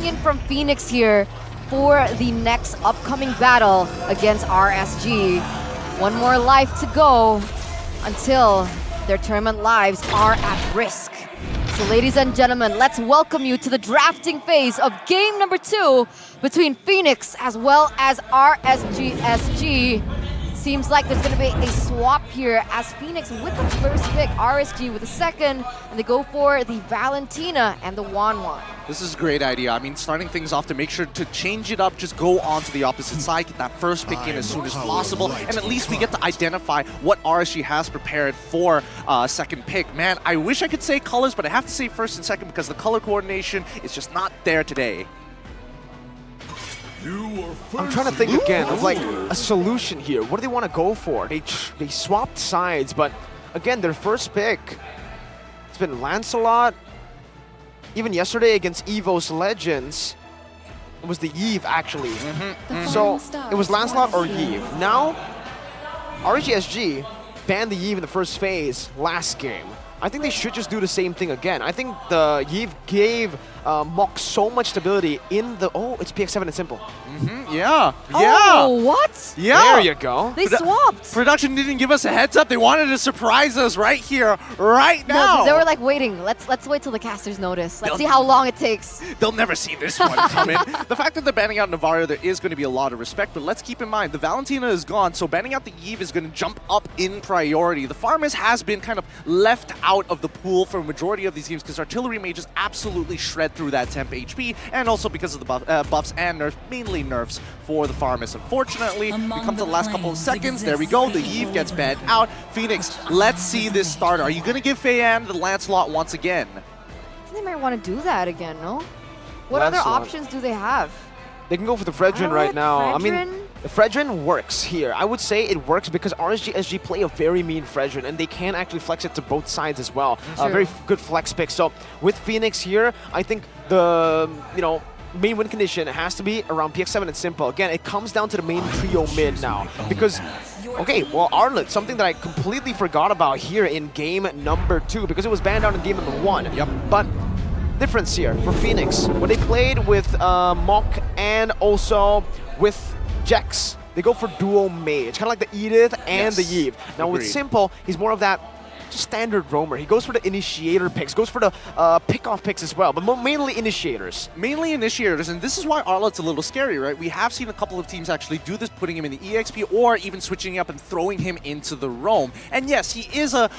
in from Fenix here for the next upcoming battle against RSG. One more life to go until their tournament lives are at risk. So ladies and gentlemen, let's welcome you to the drafting phase of game number 2 between Fenix as well as RSG SG. Seems like there's gonna be a swap here as Fenix with the first pick, RSG with the second, and they go for the Valentina and the Wanwan. This is a great idea. I mean, starting things off to make sure to change it up, just go on to the opposite side, get that first pick in as soon as possible, and at least we get to identify what RSG has prepared for second pick. Man, I wish I could say colors, but I have to say first and second because the color coordination is just not there today. I'm trying to think again of like a solution here. What do they want to go for? They swapped sides, but again, their first pick, it's been Lancelot. Even yesterday against EVO's Legends, it was the Eve actually. So it was Lancelot or Eve. Now, RSG banned the Eve in the first phase last game. I think they should just do the same thing again. I think the Eve gave Mok so much stability in the... Oh, it's PX7 and Simple. Yeah. Oh, what? Yeah. There you go. They swapped. Production didn't give us a heads up. They wanted to surprise us right here, right now. No, they were like waiting. Let's wait till the casters notice. Let's see how long it takes. They'll never see this one coming. The fact that they're banning out Navarro, there is going to be a lot of respect, but let's keep in mind, the Valentina is gone, so banning out the Eve is going to jump up in priority. The Farmers has been kind of left out of the pool for a majority of these games because Artillery Mages absolutely shred through that temp HP, and also because of the buffs and nerfs, mainly nerfs for the Farmers. Unfortunately, we come to the last couple of seconds. There we go. The Eve gets banned out. Phoenix, let's see this start. Are you going to give Feiyan the Lancelot once again? They might want to do that again, no? What other options do they have? They can go for the Fredrin right now. I mean, the Fredrin works here. I would say it works because RSG SG play a very mean Fredrin, and they can actually flex it to both sides as well. Very good flex pick. So with Fenix here, I think the main win condition has to be around PX7 and Simple. Again, it comes down to the main trio mid now because. Okay, well, Arlet, something that I completely forgot about here in game number 2 because it was banned out in game number 1. Yep. But difference here for Fenix. When they played with Mok and also with Jex, they go for duo mage, kind of like the Edith and the Eve. Now with Simple, he's more of that just standard roamer. He goes for the initiator picks, goes for the pick-off picks as well, but mainly initiators. Mainly initiators, and this is why Arlet's a little scary, right? We have seen a couple of teams actually do this, putting him in the EXP or even switching up and throwing him into the roam. And yes, he is I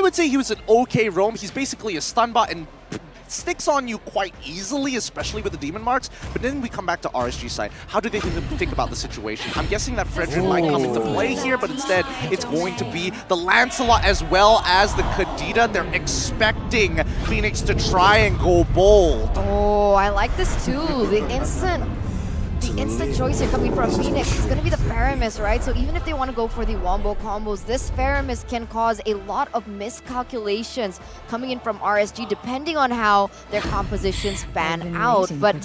would say he was an okay roam. He's basically a stun bot and sticks on you quite easily, especially with the demon marks. But then we come back to RSG side. How do they think about the situation? I'm guessing that Fredrin might come into play here, but instead it's going to be the Lancelot as well as the Kadita. They're expecting Fenix to try and go bold. Oh, I like this too. The instant choice here coming from Fenix is going to be the Faramis, right? So even if they want to go for the wombo combos, this Faramis can cause a lot of miscalculations coming in from RSG depending on how their compositions pan out. But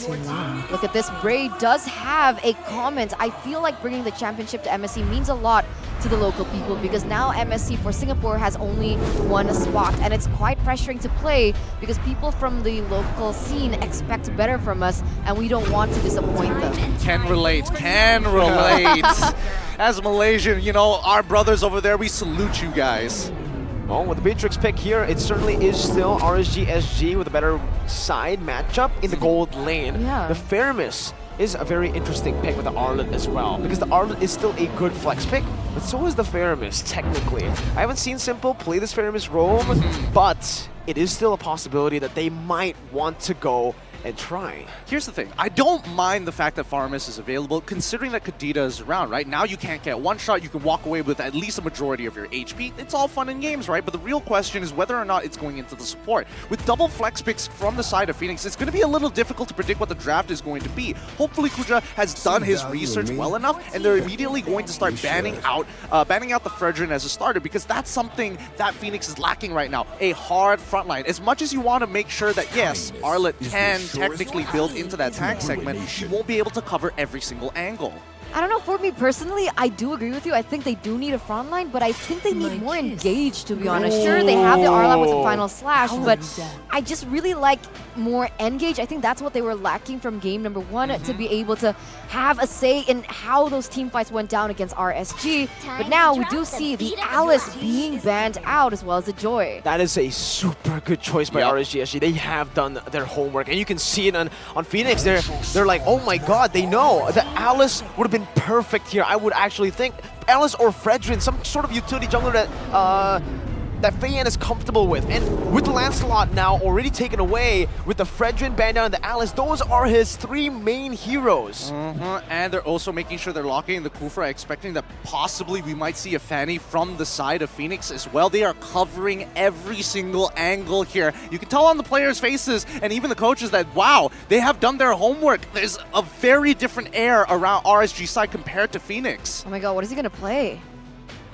look at this, Bray does have a comment. I feel like bringing the championship to MSC means a lot to the local people because now MSC for Singapore has only one spot, and it's quite pressuring to play because people from the local scene expect better from us and we don't want to disappoint them. Can relate. As Malaysian, our brothers over there, we salute you guys. Well, with the Beatrix pick here, it certainly is still RSG SG with a better side matchup in the gold lane. Yeah. The Faramis is a very interesting pick with the Arlet as well, because the Arlet is still a good flex pick, but so is the Faramis, technically. I haven't seen Simple play this Faramis roam, but it is still a possibility that they might want to go and try. Here's the thing. I don't mind the fact that Faramis is available, considering that Kadita is around, right? Now you can't get one shot. You can walk away with at least a majority of your HP. It's all fun and games, right? But the real question is whether or not it's going into the support. With double flex picks from the side of Fenix, it's going to be a little difficult to predict what the draft is going to be. Hopefully Kuja has done his research well enough, and they're immediately going to start banning out the Fredrin as a starter, because that's something that Fenix is lacking right now. A hard frontline. As much as you want to make sure that, yes, Arlet can technically build into that tank segment, you won't be able to cover every single angle. I don't know, for me personally, I do agree with you. I think they do need a front line, but I think they need more engaged, to be honest. Sure, they have the Arla with the final slash, but I just really like more engage. I think that's what they were lacking from game number 1, to be able to have a say in how those team fights went down against RSG. But now we do see the Alice being banned out as well as the Joy. That is a super good choice by RSG SG. They have done their homework, and you can see it on Fenix. They're like, oh my god, they know that Alice would have been perfect here. I would actually think Alice or Fredrin, some sort of utility jungler that Feiyan is comfortable with. And with the Lancelot now already taken away, with the Fredrin, Bandana, and the Alice, those are his 3 main heroes. And they're also making sure they're locking in the Kufra, expecting that possibly we might see a Fanny from the side of Fenix as well. They are covering every single angle here. You can tell on the players' faces and even the coaches that, wow, they have done their homework. There's a very different air around RSG side compared to Fenix. Oh my god, what is he gonna play?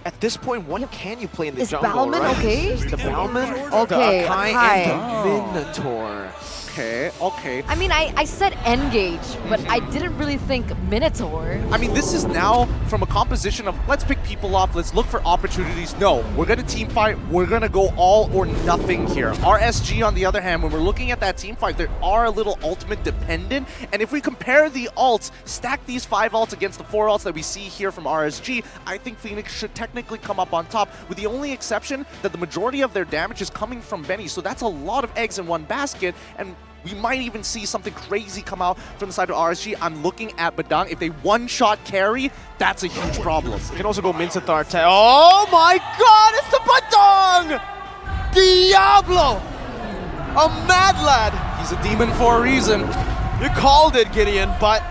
At this point, what can you play in the Is jungle, Balman right? okay? The Balman, Okay, the Akai, and the Minotaur. Okay. I mean, I said engage, but I didn't really think Minotaur. I mean, this is now from a composition of let's pick people off, let's look for opportunities. No, we're going to team fight, we're going to go all or nothing here. RSG, on the other hand, when we're looking at that team fight, they are a little ultimate dependent. And if we compare the ults, stack these 5 ults against the 4 ults that we see here from RSG, I think Fenix should technically come up on top, with the only exception that the majority of their damage is coming from Benny. So that's a lot of eggs in one basket, and we might even see something crazy come out from the side of RSG. I'm looking at Badang. If they one-shot carry, that's a huge problem. You can also go Minsathar. Oh my god, it's the Badang! Diablo! A mad lad! He's a demon for a reason. You called it, Gideon, but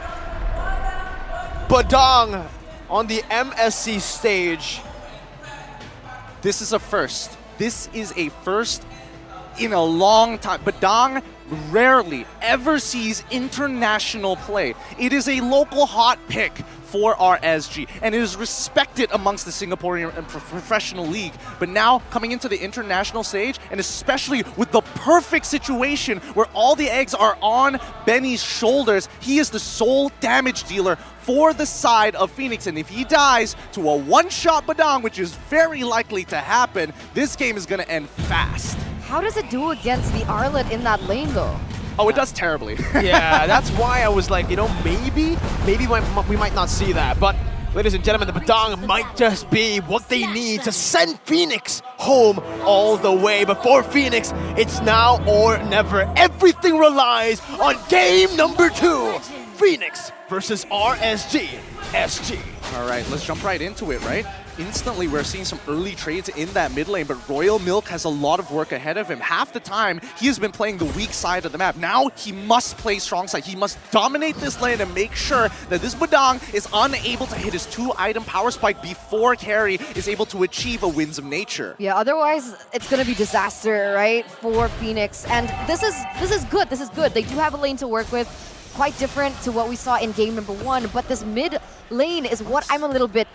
Badang on the MSC stage. This is a first. This is a first in a long time. Badang rarely ever sees international play. It is a local hot pick for RSG, and it is respected amongst the Singaporean and professional league. But now, coming into the international stage, and especially with the perfect situation where all the eggs are on Benny's shoulders, he is the sole damage dealer for the side of Fenix. And if he dies to a one-shot Badang, which is very likely to happen, this game is going to end fast. How does it do against the Arlet in that lane, though? Oh, it does terribly. Yeah, that's why I was like, you know, maybe we might not see that. But, ladies and gentlemen, the Badang might just be what they need to send Fenix home all the way. But for Fenix, it's now or never. Everything relies on game number 2. Fenix versus RSG SG. All right, let's jump right into it, right? Instantly, we're seeing some early trades in that mid lane, but Royal Milk has a lot of work ahead of him. Half the time, he has been playing the weak side of the map. Now, he must play strong side. He must dominate this lane and make sure that this Badang is unable to hit his 2-item power spike before carry is able to achieve a Winds of Nature. Yeah, otherwise it's gonna be disaster, right, for Fenix. And this is good. This is good. They do have a lane to work with, quite different to what we saw in game number 1. But this mid lane is what I'm a little bit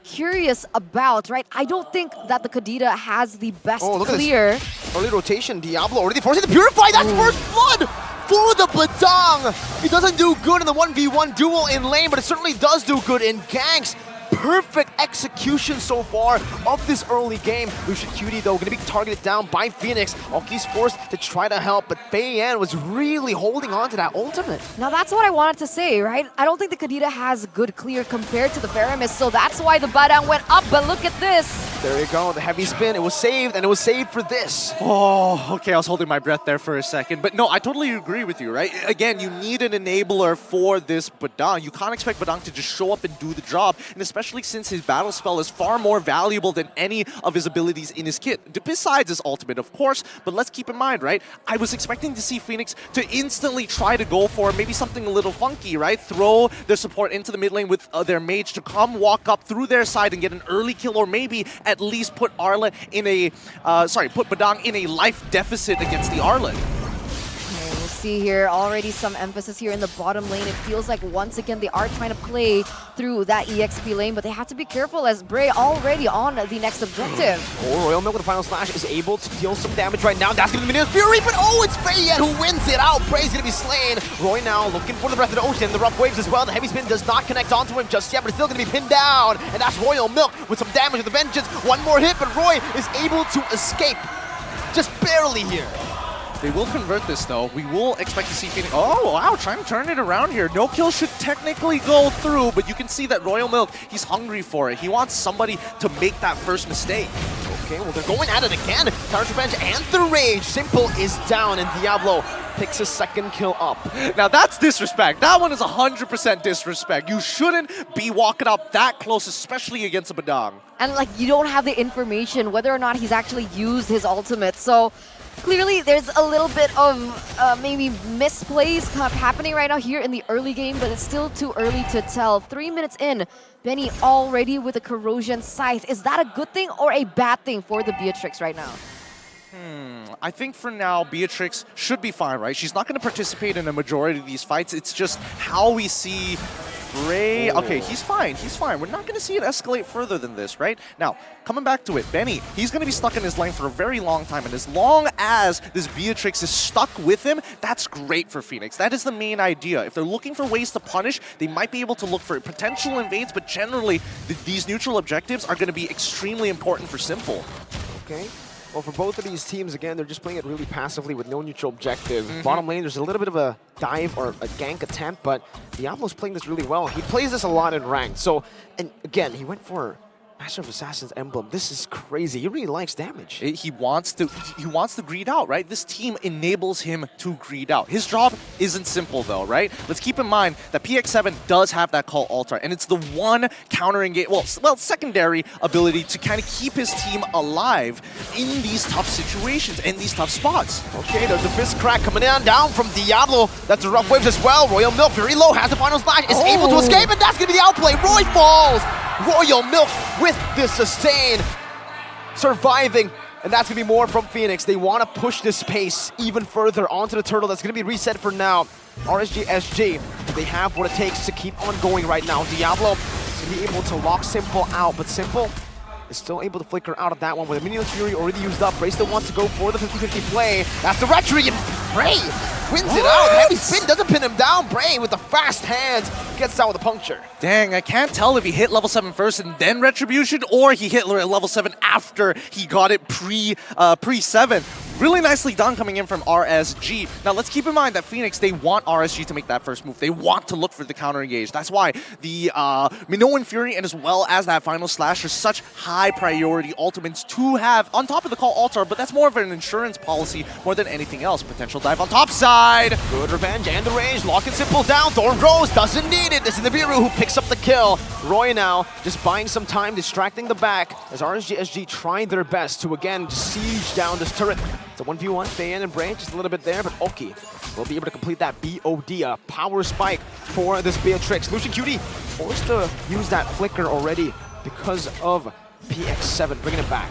curious about, right? I don't think that the Kadita has the best clear. Early rotation, Diablo already forcing the Purify. That's first blood for the Badang. It doesn't do good in the 1v1 duel in lane, but it certainly does do good in ganks. Perfect execution so far of this early game. Lucian Cutie, though, going to be targeted down by Fenix. Oki's forced to try to help, but Feiyan was really holding on to that ultimate. Now, that's what I wanted to say, right? I don't think the Kadita has good clear compared to the Faramis, so that's why the Badang went up, but look at this. There you go, the heavy spin. It was saved, and it was saved for this. Oh, okay, I was holding my breath there for a second. But no, I totally agree with you, right? Again, you need an enabler for this Badang. You can't expect Badang to just show up and do the job, and especially since his battle spell is far more valuable than any of his abilities in his kit. Besides his ultimate, of course, but let's keep in mind, right? I was expecting to see Fenix to instantly try to go for maybe something a little funky, right? Throw their support into the mid lane with their mage to come walk up through their side and get an early kill, or maybe at least put Arla in a, put Badang in a life deficit against the Arla. see here, already some emphasis here in the bottom lane. It feels like once again they are trying to play through that EXP lane, but they have to be careful as Bray already on the next objective. Oh, Royal Milk with the final slash is able to deal some damage right now. That's going to be Minions Fury, but oh, it's Fayette who wins it out. Bray's going to be slain. Roy now looking for the Breath of the Ocean. The rough waves as well. The heavy spin does not connect onto him just yet, but it's still going to be pinned down. And that's Royal Milk with some damage with the Vengeance. One more hit, but Roy is able to escape. Just barely here. They will convert this though. We will expect to see Fenix. Oh wow, trying to turn it around here. No kill should technically go through, but you can see that Royal Milk, he's hungry for it. He wants somebody to make that first mistake. Okay, well they're going at it again. Counter Revenge and the Rage. Simple is down and Diablo picks a second kill up. Now that's disrespect. That one is 100% disrespect. You shouldn't be walking up that close, especially against a Badang. And like you don't have the information whether or not he's actually used his ultimate. So clearly there's a little bit of maybe misplays kind of happening right now here in the early game, but it's still too early to tell. 3 minutes in, Benny already with a Corrosion Scythe. Is that a good thing or a bad thing for the Beatrix right now? I think for now, Beatrix should be fine, right? She's not going to participate in a majority of these fights. It's just how we see Bray. Okay, he's fine. He's fine. We're not going to see it escalate further than this, right? Now, coming back to it, Benny, he's going to be stuck in his lane for a very long time. And as long as this Beatrix is stuck with him, that's great for Fenix. That is the main idea. If they're looking for ways to punish, they might be able to look for potential invades, but generally, these neutral objectives are going to be extremely important for Simple. Okay. Well, for both of these teams, again, they're just playing it really passively with no neutral objective. Bottom lane, there's a little bit of a dive or a gank attempt, but Diablo's playing this really well. He plays this a lot in ranked. So, and again, he went for Master of Assassin's emblem. This is crazy. He really likes damage. He wants to greed out, right? This team enables him to greed out. His job isn't simple though, right? Let's keep in mind that PX7 does have that call altar, and it's the one counter engage, well, secondary ability to kind of keep his team alive in these tough situations, in these tough spots. Okay, there's a fist crack coming down from Diablo. That's a rough waves as well. Royal Milk very low, has the final slash, is able to escape, and that's gonna be the outplay. Roy falls. Royal Milk with the sustain, surviving, and that's gonna be more from Fenix. They want to push this pace even further onto the turtle. That's gonna be reset for now. RSG SG, they have what it takes to keep on going right now. Diablo is gonna be able to lock Simple out, but Simple is still able to flicker out of that one with a Minion Fury already used up. Bray still wants to go for the 50-50 play. That's the retry, and Bray wins it out. Heavy spin doesn't pin him down. Bray with the fast hands gets out with a puncture. Dang, I can't tell if he hit level 7 first and then Retribution, or he hit level 7 after he got it pre-7. Really nicely done coming in from RSG. Now let's keep in mind that Fenix, they want RSG to make that first move. They want to look for the counter engage. That's why the Minoan Fury and as well as that final slash are such high priority ultimates to have on top of the call altar, but that's more of an insurance policy more than anything else. Potential dive on top side. Good revenge and the range. Lock and Simple down. Thorn Rose doesn't need it. This is the Biru who picks up the kill. Roy now just buying some time, distracting the back as RSG trying their best to again siege down this turret. It's a 1v1, Fayen and Bray, just a little bit there, but Oki will be able to complete that BOD, a power spike for this Beatrix. Lucian Cutie forced to use that flicker already because of PX7, bringing it back.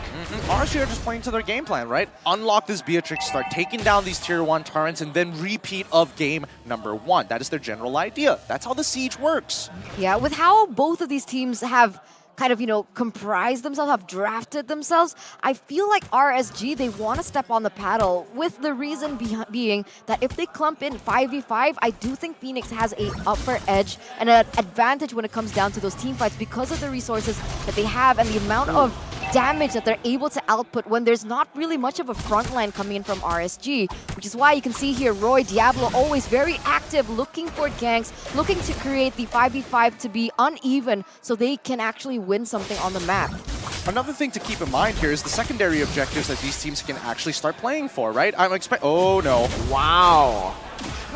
RSG are just playing to their game plan, right? Unlock this Beatrix, start taking down these tier 1 turrets, and then repeat of game number 1. That is their general idea. That's how the siege works. Yeah, with how both of these teams have kind of, you know, comprised themselves, have drafted themselves, I feel like RSG, they want to step on the paddle, with the reason being that if they clump in 5v5, I do think Fenix has a upper edge and an advantage when it comes down to those team fights because of the resources that they have and the amount of damage that they're able to output when there's not really much of a front line coming in from RSG, which is why you can see here Roy, Diablo always very active, looking for ganks, looking to create the 5v5 to be uneven so they can actually win something on the map. Another thing to keep in mind here is the secondary objectives that these teams can actually start playing for, right? Oh no. Wow.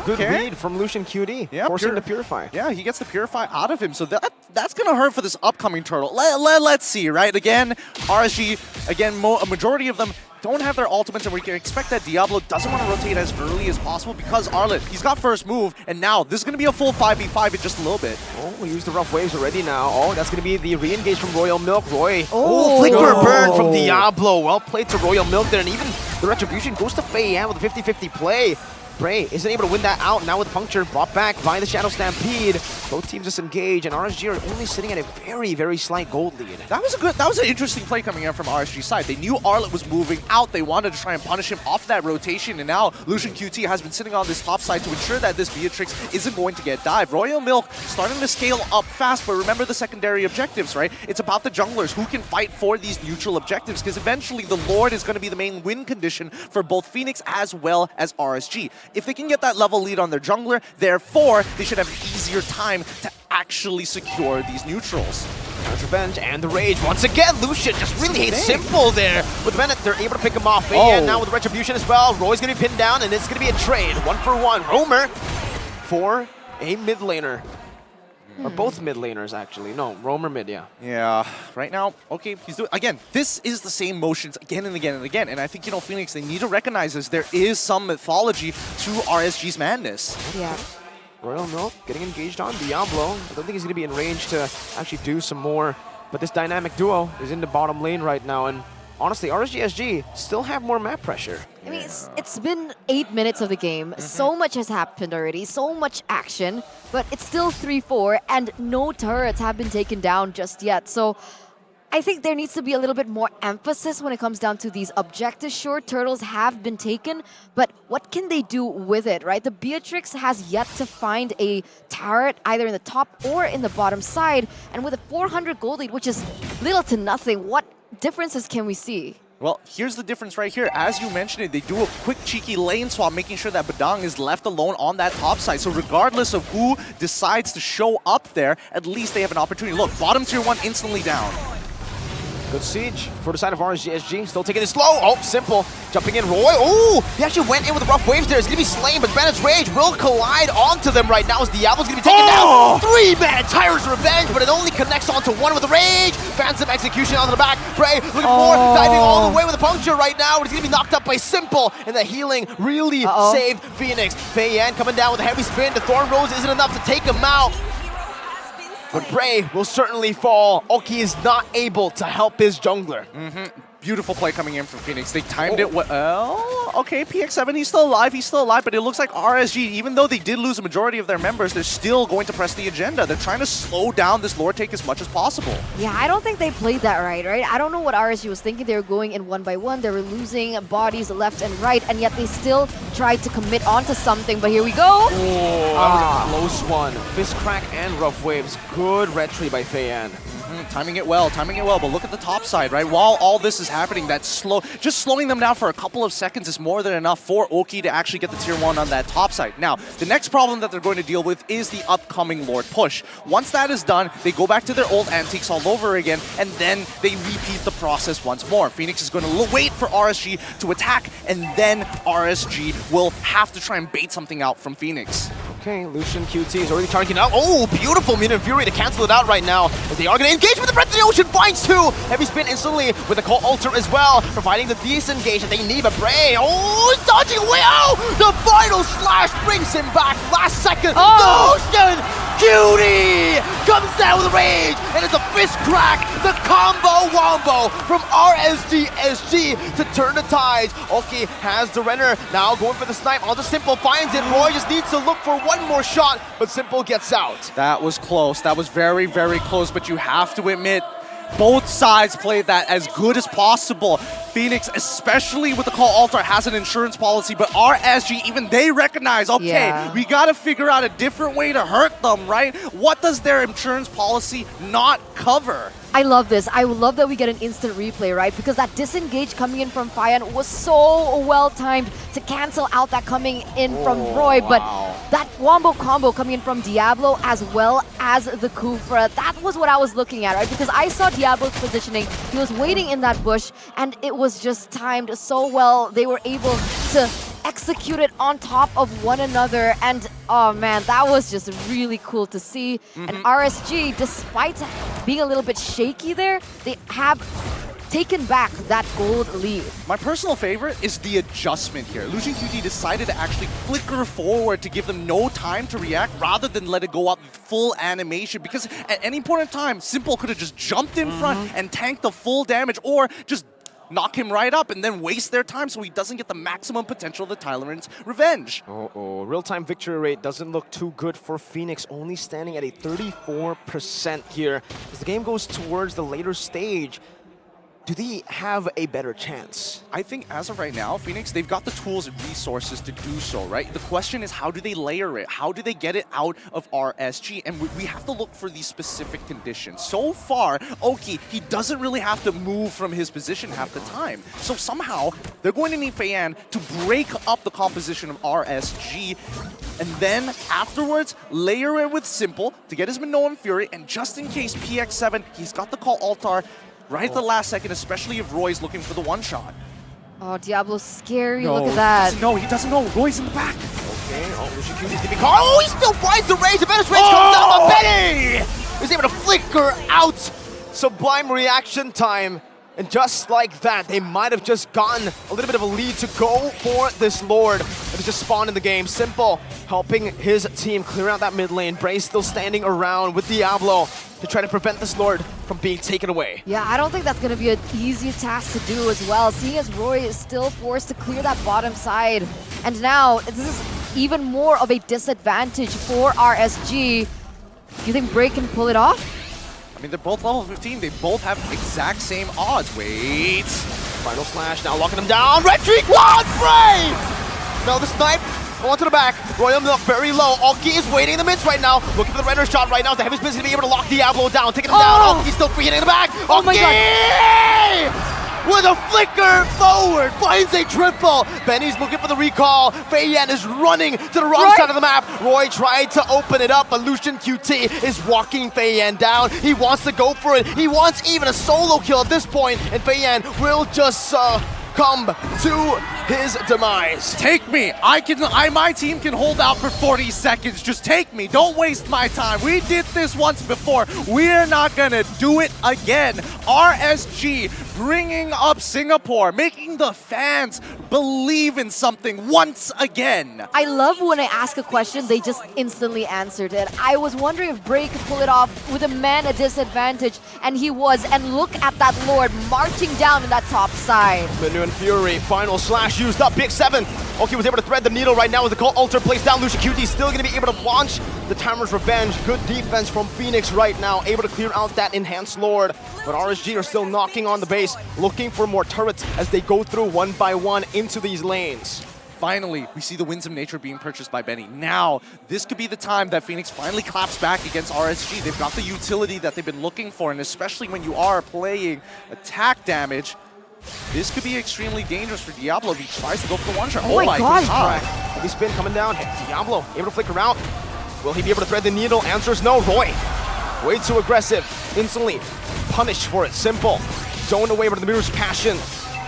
Good read from Lucian QD, forcing the Purify. Yeah, he gets the Purify out of him, so that's going to hurt for this upcoming turtle. Let's see, right? Again, RSG, again, a majority of them don't have their ultimates, and we can expect that Diablo doesn't want to rotate as early as possible because Arlet, he's got first move, and now this is going to be a full 5v5 in just a little bit. Oh, we used the rough waves already now. Oh, that's going to be the re-engage from Royal Milk. Roy. Oh, flicker burn from Diablo. Well played to Royal Milk there, and even the Retribution goes to Faye with a 50-50 play. Bray isn't able to win that out. Now with Puncture brought back by the Shadow Stampede. Both teams disengage, and RSG are only sitting at a very, very slight gold lead. That was an interesting play coming in from RSG's side. They knew Arlet was moving out. They wanted to try and punish him off that rotation, and now Lucian QT has been sitting on this top side to ensure that this Beatrix isn't going to get dived. Royal Milk starting to scale up fast, but remember the secondary objectives, right? It's about the junglers who can fight for these neutral objectives, because eventually the Lord is going to be the main win condition for both Fenix as well as RSG. If they can get that level lead on their jungler, therefore, they should have an easier time to actually secure these neutrals. There's Revenge and the Rage. Once again, Lucian just really hates Simple there. With Bennett, they're able to pick him off. And now with Retribution as well. Roy's going to be pinned down, and it's going to be a trade. 1-for-1. Roamer for a mid laner. Or both mid laners, actually. No, Roamer mid, yeah. Yeah, right now, okay, he's doing, again, this is the same motions again and again and again. And I think, Phoenix, they need to recognize this. There is some mythology to RSG's madness. Yeah. Royal Milk getting engaged on Diablo. I don't think he's going to be in range to actually do some more. But this dynamic duo is in the bottom lane right now. And honestly, RSG SG still have more map pressure. I mean, it's been 8 minutes of the game. So much has happened already, so much action, but it's still 3-4, and no turrets have been taken down just yet. So I think there needs to be a little bit more emphasis when it comes down to these objectives. Sure, turtles have been taken, but what can they do with it, right? The Beatrix has yet to find a turret either in the top or in the bottom side, and with a 400 gold lead, which is little to nothing, what differences can we see? Well, here's the difference right here. As you mentioned it, they do a quick, cheeky lane swap, making sure that Badang is left alone on that top side. So regardless of who decides to show up there, at least they have an opportunity. Look, bottom tier 1 instantly down. Good siege for the side of RSG SG. Still taking it slow. Oh, Simple. Jumping in. Roy. Oh, he actually went in with the rough waves there. He's going to be slain, but Bennett's Rage will collide onto them right now as Diablo's going to be taken down. 3-man Tyrant's Revenge, but it only connects onto one with the Rage. Phantom Execution onto the back. Bray looking for diving all the way with a Puncture right now. But he's going to be knocked up by Simple, and the healing really saved Fenix. Fei Yan coming down with a heavy spin. The Thorn Rose isn't enough to take him out. But Bray will certainly fall. Oki is not able to help his jungler. Beautiful play coming in from Fenix. They timed it well. Okay, PX7, he's still alive, but it looks like RSG, even though they did lose a majority of their members, they're still going to press the agenda. They're trying to slow down this lore take as much as possible. Yeah, I don't think they played that right? I don't know what RSG was thinking. They were going in 1 by 1. They were losing bodies left and right, and yet they still tried to commit onto something. But here we go. Oh, that was a close one. Fist crack and rough waves. Good retry by Fei Yan. Timing it well, but look at the top side, right? While all this is happening, just slowing them down for a couple of seconds is more than enough for Oki to actually get the tier 1 on that top side. Now, the next problem that they're going to deal with is the upcoming Lord push. Once that is done, they go back to their old antiques all over again, and then they repeat the process once more. Fenix is going to wait for RSG to attack, and then RSG will have to try and bait something out from Fenix. Okay, Lucian QT is already charging out. Oh, beautiful Mutant Fury to cancel it out right now. As they are going to engage with the Breath of the Ocean, finds 2. Heavy spin instantly with the Cult Altar as well, providing the disengage that they need. But Bray, dodging away. Oh, the final slash brings him back. Last second, Lucian QT comes down with rage, and it's a fist crack. The combo wombo from RSG SG to turn the tides. Oki has the Renner now going for the snipe. All the Simple finds it. Roy just needs to look for one more shot, but Simple gets out. That was close. That was very, very close, but you have to admit, both sides played that as good as possible. Fenix, especially with the Call Altar, has an insurance policy, but RSG, even they recognize, okay, we gotta figure out a different way to hurt them, right? What does their insurance policy not cover? I love this. I love that we get an instant replay, right? Because that disengage coming in from Faiyan was so well timed to cancel out that coming in from Roy. But that wombo combo coming in from Diablo as well as the Kufra, that was what I was looking at, right? Because I saw Diablo's positioning. He was waiting in that bush, and it was just timed so well. They were able to execute it on top of one another, and oh man, that was just really cool to see. And RSG, despite being a little bit shaky there, they have taken back that gold lead. My personal favorite is the adjustment here. Lucian QT decided to actually flicker forward to give them no time to react rather than let it go up full animation, because at any point in time, Simple could have just jumped in front and tanked the full damage, or just knock him right up and then waste their time so he doesn't get the maximum potential of the Tylerans' revenge. Real-time victory rate doesn't look too good for Fenix, only standing at a 34% here. As the game goes towards the later stage, do they have a better chance? I think as of right now, Fenix, they've got the tools and resources to do so, right? The question is, how do they layer it? How do they get it out of RSG? And we have to look for these specific conditions. So far, Oki, he doesn't really have to move from his position half the time. So somehow, they're going to need Feiyan to break up the composition of RSG, and then afterwards, layer it with Simple to get his Minoan Fury, and just in case PX7, he's got the call Altar right at the last second, especially if Roy's looking for the one-shot. Oh, Diablo's scary. No, Look at that. He doesn't know. Roy's in the back. Okay, Lucian Cutie's gonna be caught. Oh, he still finds the range. The Venus range comes down, but Benny is able to flicker out. Sublime reaction time. And just like that, they might have just gotten a little bit of a lead to go for this Lord that has just spawned in the game. Simple helping his team clear out that mid lane. Bray still standing around with Diablo to try to prevent this Lord from being taken away. Yeah, I don't think that's going to be an easy task to do as well, seeing as Roy is still forced to clear that bottom side. And now, this is even more of a disadvantage for RSG. Do you think Bray can pull it off? I mean, they're both level 15. They both have exact same odds. Wait. Final slash now locking him down. Red Streak one, Bray! No, the snipe. Onto the back. Royal Milk very low. Oki is waiting in the midst right now. Looking for the render shot right now. The heavy's busy to be able to lock Diablo down. Taking him down. Oki's still free hitting in the back. Oki! Oh my God. With a flicker forward, finds a triple. Benny's looking for the recall. Feiyan is running to the wrong side of the map. Roy tried to open it up, but Lucian QT is walking Feiyan down. He wants to go for it. He wants even a solo kill at this point, and Feiyan will just come to his demise. Take me. My team can hold out for 40 seconds. Just take me. Don't waste my time. We did this once before. We're not gonna do it again. RSG bringing up Singapore, making the fans believe in something once again. I love when I ask a question, they just instantly answered it. I was wondering if Bray could pull it off with a man at disadvantage, and he was. And look at that Lord marching down in that top side. Minoan Fury, final slash used up, Big 7. Oki was able to thread the needle right now with the call Altar placed down. Lucian QT still going to be able to launch the Timer's Revenge. Good defense from Fenix right now, able to clear out that enhanced Lord. But RSG are still knocking on the base, looking for more turrets as they go through one by one into these lanes. Finally, we see the Winds of Nature being purchased by Benny. Now, this could be the time that Fenix finally claps back against RSG. They've got the utility that they've been looking for, and especially when you are playing attack damage, this could be extremely dangerous for Diablo if he tries to go for the one-shot. Oh my God. Heavy spin coming down. Diablo able to flicker out. Will he be able to thread the needle? Answer is no. Roy, way too aggressive. Instantly punished for it. Simple. Zoned away with the Mirror's Passion.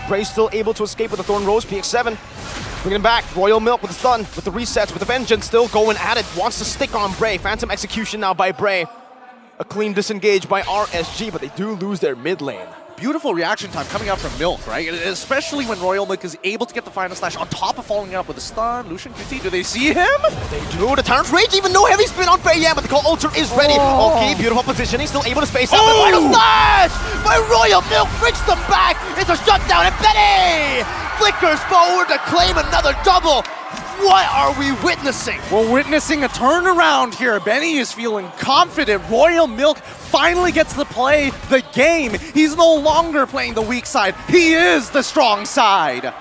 Bray still able to escape with the Thorn Rose. PX7 bringing him back. Royal Milk with the stun, with the resets, with the Vengeance still going at it. Wants to stick on Bray. Phantom execution now by Bray. A clean disengage by RSG, but they do lose their mid lane. Beautiful reaction time coming out from Milk, right? Especially when Royal Milk is able to get the final slash on top of following it up with a stun. Lucian QT, do they see him? They do. The Tyrant's Rage, even no heavy spin on Feiyan, but the call Altar is ready. Okay, beautiful positioning, still able to space out. The final slash by Royal Milk brings them back. It's a shutdown, and Benny flickers forward to claim another double. What are we witnessing? We're witnessing a turnaround here. Benny is feeling confident. Royal Milk finally gets to play the game. He's no longer playing the weak side. He is the strong side.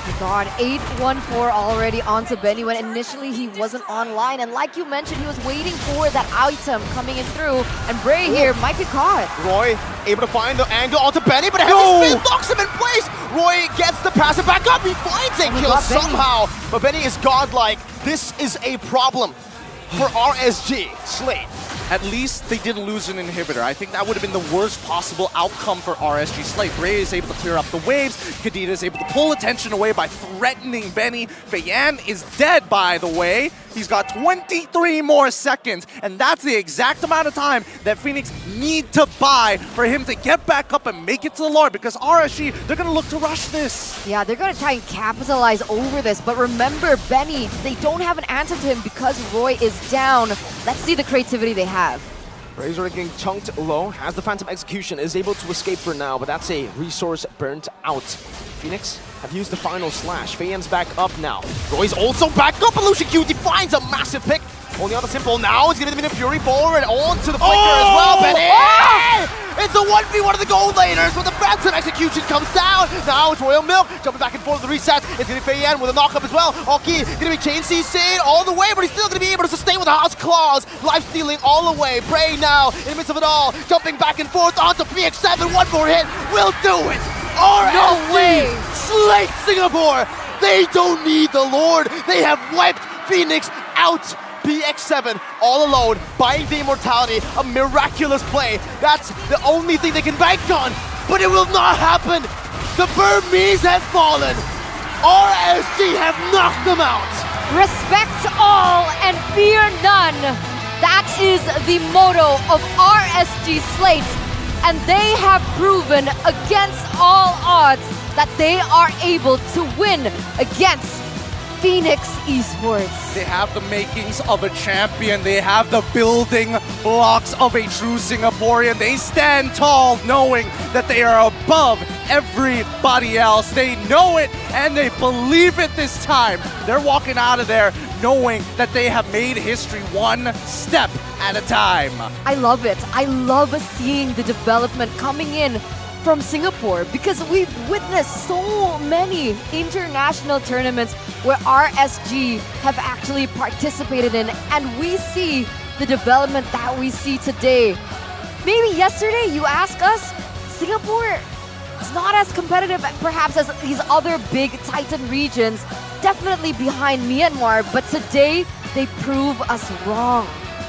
Oh my God, 8-1-4 already onto Benny when initially he wasn't online. And like you mentioned, he was waiting for that item coming in through. And Bray here might be caught. Roy able to find the angle onto Benny, but a heavy spin locks him in place. Roy gets the pass it back up. He finds a kill somehow. But Benny is godlike. This is a problem for RSG Slate. At least they didn't lose an inhibitor. I think that would have been the worst possible outcome for RSG Slate. Bray is able to clear up the waves. Kadena is able to pull attention away by threatening Benny. Feiyan is dead, by the way. He's got 23 more seconds, and that's the exact amount of time that Fenix need to buy for him to get back up and make it to the Lord, because RSG, they're going to look to rush this. Yeah, they're going to try and capitalize over this, but remember, Benny, they don't have an answer to him because Roy is down. Let's see the creativity they have. Razor getting chunked low, has the Phantom Execution, is able to escape for now, but that's a resource burnt out. Phoenix have used the final slash. Feiyan's back up now. Roy's also back up. Illusion Cutie finds a massive pick. Only on the simple now. It's going to be the Fury forward onto the flicker as well. Benny! It's a 1v1 of the gold laners, but the Phantom Execution comes down. Now it's Royal Milk jumping back and forth with the resets. It's going to be Feiyan with a knockup as well. Oki going to be chain CC'd all the way, but he's still going to be able to sustain with the House Claws. Life stealing all the way. Bray now in the midst of it all, jumping back and forth onto PX7. One more hit will do it. RSG Slate Singapore. They don't need the Lord. They have wiped Fenix out. PX7 all alone, buying the immortality, a miraculous play. That's the only thing they can bank on, but it will not happen. The Burmese have fallen. RSG have knocked them out. Respect all and fear none. That is the motto of RSG Slate, and they have proven against all odds that they are able to win against Fenix Esports. They have the makings of a champion. They have the building blocks of a true Singaporean. They stand tall knowing that they are above everybody else. They know it and they believe it this time. They're walking out of there knowing that they have made history one step at a time. I love it. I love seeing the development coming in from Singapore, because we've witnessed so many international tournaments where RSG have actually participated in, and we see the development that we see today. Maybe yesterday you ask us, Singapore is not as competitive perhaps as these other big Titan regions, definitely behind Myanmar, but today they prove us wrong.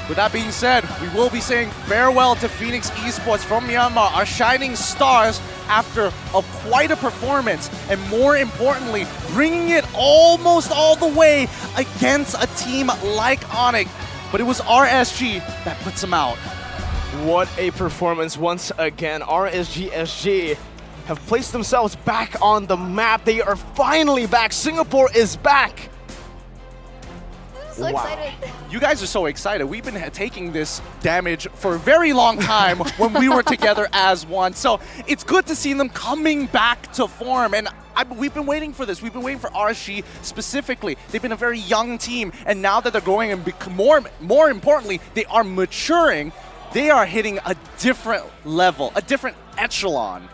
With that being said, we will be saying farewell to Fenix Esports from Myanmar, our shining stars after quite a performance, and more importantly, bringing it almost all the way against a team like Onyx. But it was RSG that puts them out. What a performance once again. RSG SG have placed themselves back on the map. They are finally back. Singapore is back. So excited. You guys are so excited. We've been taking this damage for a very long time when we were together as one. So it's good to see them coming back to form. And we've been waiting for this. We've been waiting for RSG specifically. They've been a very young team. And now that they're growing and more importantly, they are maturing, they are hitting a different level, a different echelon.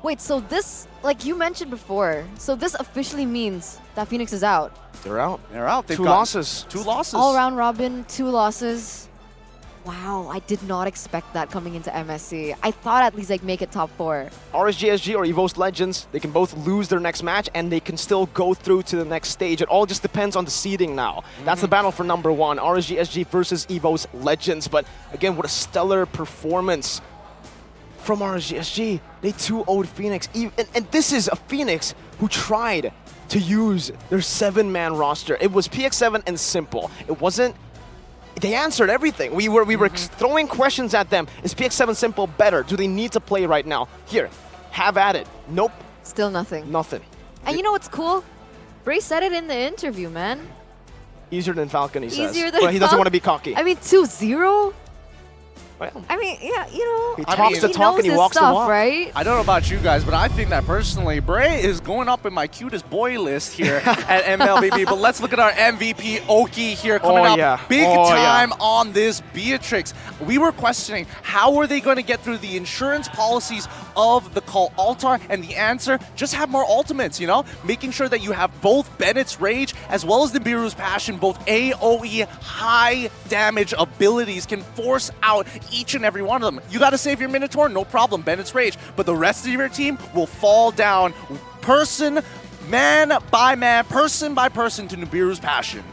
Wait, so this, like you mentioned before, so this officially means that Fenix is out. They're out. They're out. They've Two got losses. 2 losses. All round robin, 2 losses. Wow, I did not expect that coming into MSC. I thought at least like make it top 4. RSG SG or EVO's Legends, they can both lose their next match and they can still go through to the next stage. It all just depends on the seeding now. That's the battle for number 1. RSG SG versus EVO's Legends. But again, what a stellar performance from RSG SG. They 2-0'd Fenix. And this is a Fenix who tried to use their 7-man roster. It was PX7 and Simple. It wasn't... They answered everything. We were throwing questions at them. Is PX7 Simple better? Do they need to play right now? Here, have at it. Nope. Still nothing. Nothing. And you know what's cool? Bray said it in the interview, man. Easier than Falcon, he says. Easier than but he doesn't want to be cocky. I mean, 2-0? Well, I mean, yeah, you know. he talks the talk and he knows walks his the stuff, walk. right? I don't know about you guys, but I think that personally, Bray is going up in my cutest boy list here at MLBB. But let's look at our MVP, Oki, here coming up big time on this Beatrix. We were questioning how are they going to get through the insurance policies of the Call Altar, and the answer, just have more ultimates, you know? Making sure that you have both Bennett's Rage as well as Nibiru's Passion, both AoE high damage abilities can force out each and every one of them. You got to save your Minotaur, no problem, Bennett's Rage, but the rest of your team will fall down man by man, person by person to Nibiru's Passion.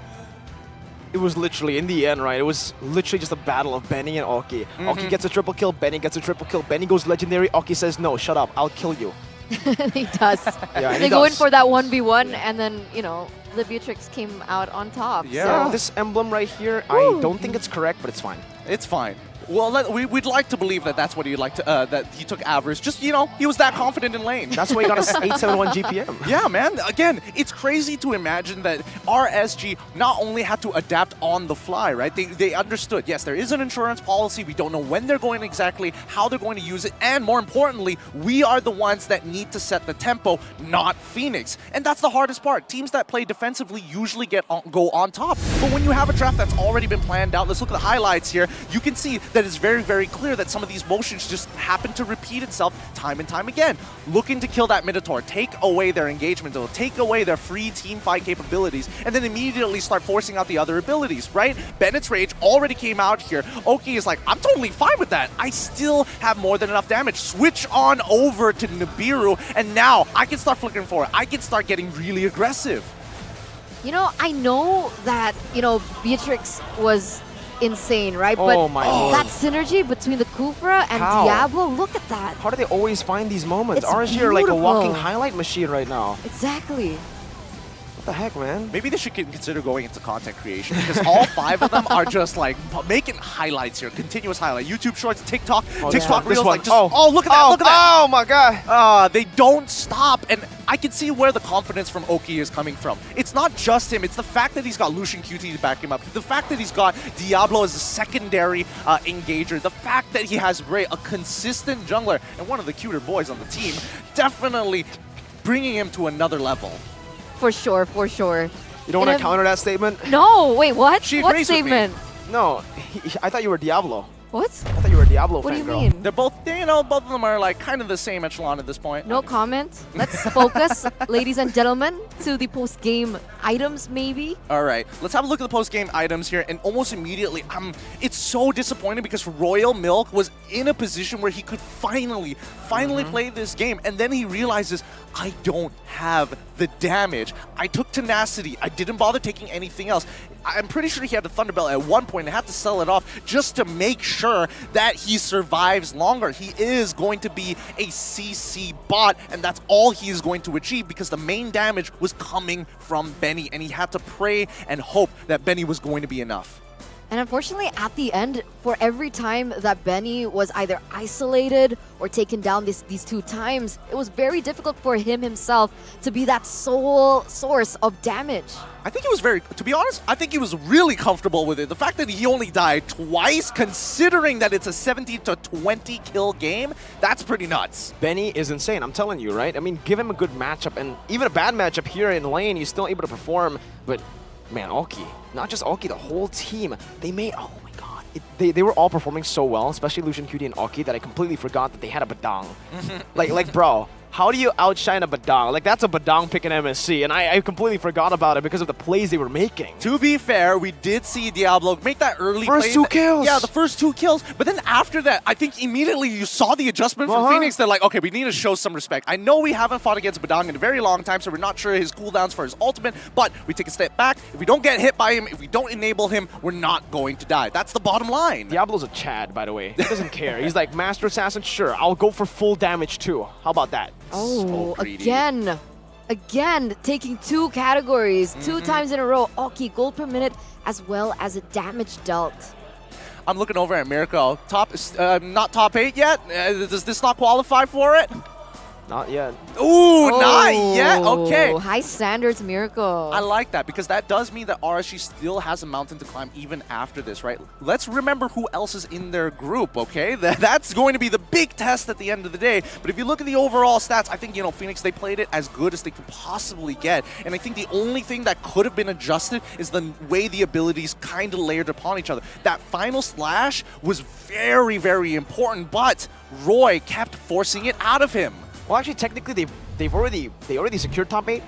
It was literally, in the end, right, it was literally just a battle of Benny and Oki. Oki gets a triple kill, Benny gets a triple kill, Benny goes legendary, Oki says, no, shut up, I'll kill you. He does. Yeah, they go in for that 1v1, and then, you know, the Beatrix came out on top. Yeah. So. This emblem right here, I don't think it's correct, but it's fine. It's fine. Well, we'd like to believe that that's what he'd like to, that he took average. Just, you know, he was that confident in lane. That's why he got a 871 GPM. Yeah, man. Again, it's crazy to imagine that RSG not only had to adapt on the fly, right? They understood, yes, there is an insurance policy. We don't know when they're going exactly, how they're going to use it. And more importantly, we are the ones that need to set the tempo, not Fenix. And that's the hardest part. Teams that play defensively usually go on top. But when you have a draft that's already been planned out, let's look at the highlights here. You can see that it's very, very clear that some of these motions just happen to repeat itself time and time again. Looking to kill that Minotaur, take away their engagement, they'll take away their free team fight capabilities, and then immediately start forcing out the other abilities, right? Bennett's Rage already came out here. Oki is like, I'm totally fine with that. I still have more than enough damage. Switch on over to Nibiru, and now I can start flickering forward. I can start getting really aggressive. You know, I know that, you know, Beatrix was insane, right? Oh but my lord. that synergy between the Kufra and How? Diablo, look at that. How do they always find these moments? It's RSG are like a walking beautiful. highlight machine right now. Exactly. What the heck, man? Maybe they should consider going into content creation because all 5 of them are just like making highlights here, continuous highlight. YouTube Shorts, TikTok, Oh, TikTok this Reels, one. like just, oh, look at that, look at that. Oh my god. They don't stop, and I can see where the confidence from Oki is coming from. It's not just him, it's the fact that he's got Lucian QT to back him up, the fact that he's got Diablo as a secondary engager, the fact that he has Ray, a consistent jungler, and one of the cuter boys on the team, definitely bringing him to another level. For sure, for sure. You don't want to counter that statement? No, wait, what? She What agrees with me. statement? No, I thought you were Diablo. What? I thought you were a Diablo What do you fangirl. mean? They're both, you know, both of them are like kind of the same echelon at this point. No comment. Let's focus, ladies and gentlemen, to the post-game items, maybe. All right, let's have a look at the post-game items here, and almost immediately, it's so disappointing because Royal Milk was in a position where he could finally play this game, and then he realizes, I don't have the damage. I took Tenacity. I didn't bother taking anything else. I'm pretty sure he had a Thunderbelt at one point and had to sell it off just to make sure that he survives longer. He is going to be a CC bot, and that's all he is going to achieve because the main damage was coming from Benny, and he had to pray and hope that Benny was going to be enough. And unfortunately, at the end, for every time that Benny was either isolated or taken down these 2 times, it was very difficult for him himself to be that sole source of damage. I think he was to be honest, I think he was really comfortable with it. The fact that he only died twice, considering that it's a 70 to 20 kill game, that's pretty nuts. Benny is insane, I'm telling you, right? I mean, give him a good matchup, and even a bad matchup here in lane, he's still able to perform, but man, Oki, not just Oki, the whole team, they made, oh my god. They were all performing so well, especially Lucian QT and Oki, that I completely forgot that they had a Badang. like bro, how do you outshine a Badang? Like, that's a Badang pick in MSC, and I completely forgot about it because of the plays they were making. To be fair, we did see Diablo make that early First play. 2 kills. Yeah, the first 2 kills. But then after that, I think immediately you saw the adjustment from Fenix. They're like, okay, we need to show some respect. I know we haven't fought against Badang in a very long time, so we're not sure his cooldowns for his ultimate, but we take a step back. If we don't get hit by him, if we don't enable him, we're not going to die. That's the bottom line. Diablo's a Chad, by the way. He doesn't care. He's like, Master Assassin, sure, I'll go for full damage too. How about that? Oh, greedy. again, taking 2 categories, 2 times in a row. Oki, gold per minute, as well as a damage dealt. I'm looking over at Miracle. Not top 8 yet? Does this not qualify for it? Not yet. Ooh, not yet. Okay. High standards, Miracle. I like that because that does mean that RSG still has a mountain to climb even after this, right? Let's remember who else is in their group, okay? That's going to be the big test at the end of the day. But if you look at the overall stats, I think, you know, Fenix, they played it as good as they could possibly get. And I think the only thing that could have been adjusted is the way the abilities kind of layered upon each other. That final slash was very, very important, but Roy kept forcing it out of him. Well, actually, technically, they already secured top 8.